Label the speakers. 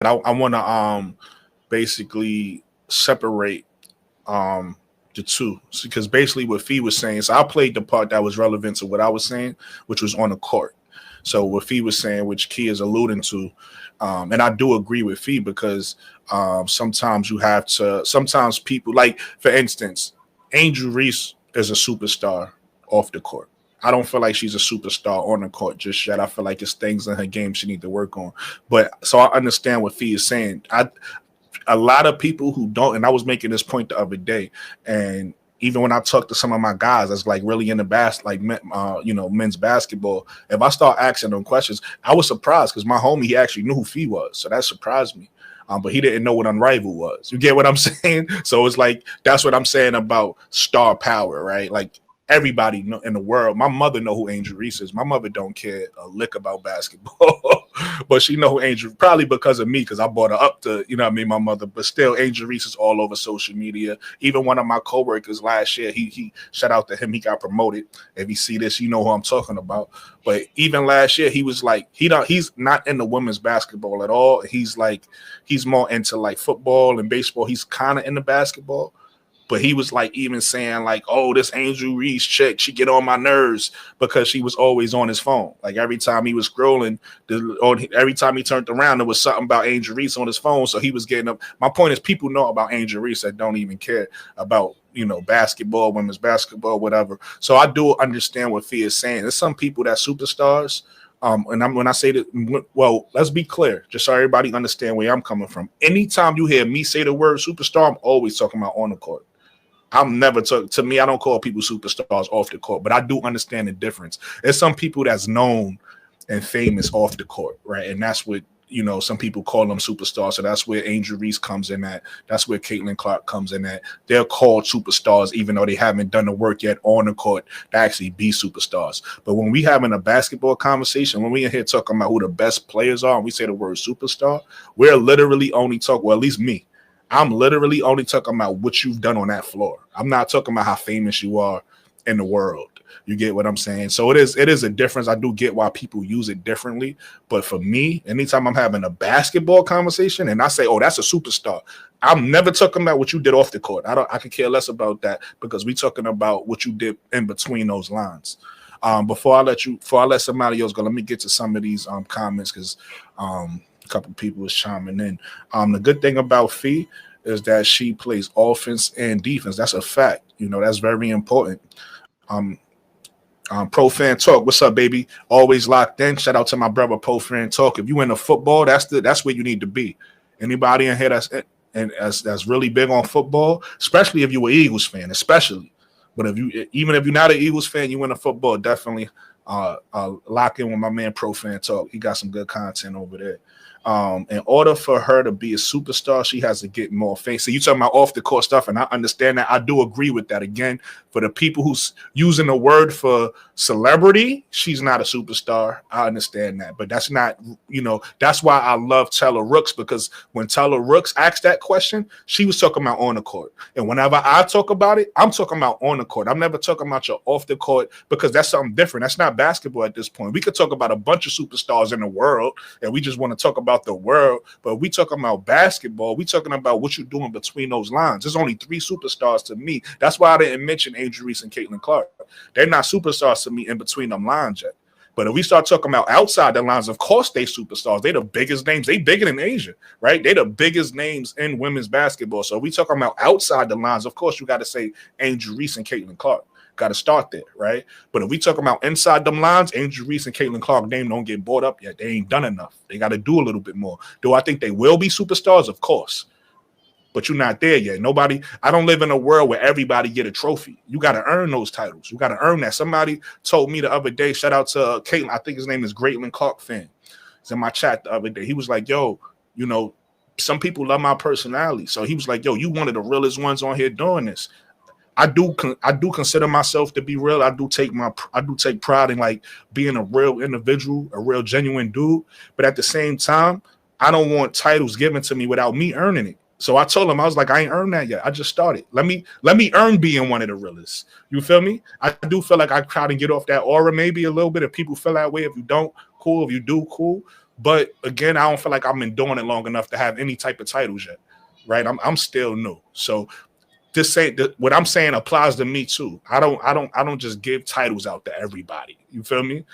Speaker 1: I want to basically separate the two, because basically what Fee was saying. So I played the part that was relevant to what I was saying, which was on the court. So what Fee was saying, which Key is alluding to, and I do agree with Fee because sometimes you have to. Sometimes people, like for instance, Angel Reese is a superstar off the court. I don't feel like she's a superstar on the court just yet. I feel like it's things in her game she need to work on. But so I understand what Fee is saying. A lot of people who don't, and I was making this point the other day, and even when I talk to some of my guys that's like really in the like men's basketball, if I start asking them questions, I was surprised because my homie, he actually knew who Fee was, so that surprised me. But he didn't know what Unrivaled was. You get what I'm saying? So it's like that's what I'm saying about star power, right? Like everybody in the world. My mother know who Angel Reese is. My mother don't care a lick about basketball, but she know who Angel, probably because of me, because I brought her up to, you know what I mean, my mother. But still, Angel Reese is all over social media. Even one of my coworkers last year, he shout out to him, he got promoted. If you see this, you know who I'm talking about. But even last year, he was like, he's not into women's basketball at all. He's more into like football and baseball. He's kind of into basketball. But he was like even saying like, oh, this Angel Reese chick, she get on my nerves because she was always on his phone. Like every time he was scrolling, every time he turned around, there was something about Angel Reese on his phone. So he was getting up. My point is, people know about Angel Reese that don't even care about, you know, basketball, women's basketball, whatever. So I do understand what Fee is saying. There's some people that superstars. When I say that, well, let's be clear, just so everybody understand where I'm coming from. Anytime you hear me say the word superstar, I'm always talking about on the court. I'm never to me, I don't call people superstars off the court, but I do understand the difference. There's some people that's known and famous off the court, right? And that's what, you know, some people call them superstars. So that's where Angel Reese comes in at. That's where Caitlin Clark comes in at. They're called superstars, even though they haven't done the work yet on the court to actually be superstars. But when we having a basketball conversation, when we in here talking about who the best players are, and we say the word superstar, we're literally only talking, well, at least me, I'm literally only talking about what you've done on that floor. I'm not talking about how famous you are in the world. You get what I'm saying? So it is a difference. I do get why people use it differently. But for me, anytime I'm having a basketball conversation and I say, oh, that's a superstar, I'm never talking about what you did off the court. I could care less about that because we're talking about what you did in between those lines. Before I let somebody else go, let me get to some of these comments because a couple people was chiming in. The good thing about Fee is that she plays offense and defense. That's a fact. You know, that's very important. Pro Fan Talk, what's up, baby? Always locked in. Shout out to my brother Pro Fan Talk. If you into football, that's where you need to be. Anybody in here that's really big on football, especially if you're an Eagles fan, especially. But even if you're not an Eagles fan, you into football, definitely lock in with my man Pro Fan Talk. He got some good content over there. In order for her to be a superstar, she has to get more fame. So you talking about off the court stuff, and I understand that. I do agree with that. Again, for the people who's using the word for celebrity, she's not a superstar. I understand that, but that's not, you know, that's why I love Taylor Rooks, because when Taylor Rooks asked that question, she was talking about on the court. And whenever I talk about it, I'm talking about on the court. I'm never talking about your off the court because that's something different. That's not basketball at this point. We could talk about a bunch of superstars in the world, and we just want to talk about the world, but we talking about basketball. We talking about what you're doing between those lines. There's only 3 superstars to me. That's why I didn't mention Angel Reese and Caitlin Clark. They're not superstars to me in between them lines yet. But if we start talking about outside the lines, of course they superstars. They the biggest names. They bigger than Asia, right? They the biggest names in women's basketball. So if we talking about outside the lines, of course you got to say Angel Reese and Caitlin Clark. Got to start there, right? But if we talking about inside them lines, Angel Reese and Caitlin Clark name don't get brought up yet. They ain't done enough. They got to do a little bit more. Do I think they will be superstars? Of course. But you're not there yet. I don't live in a world where everybody get a trophy. You got to earn those titles. You got to earn that. Somebody told me the other day, shout out to Caitlin, I think his name is Greatland Clark fan. He's in my chat the other day. He was like, yo, you know, some people love my personality. So he was like, yo, you one of the realest ones on here doing this. I do consider myself to be real. I do take pride in like being a real individual, a real genuine dude. But at the same time, I don't want titles given to me without me earning it. So I told him, I was like, I ain't earned that yet. I just started. Let me earn being one of the realest. You feel me? I do feel like I try to get off that aura maybe a little bit. If people feel that way, if you don't, cool. If you do, cool. But again, I don't feel like I've been doing it long enough to have any type of titles yet, right? I'm still new. So this saying what I'm saying applies to me too. I don't just give titles out to everybody. You feel me?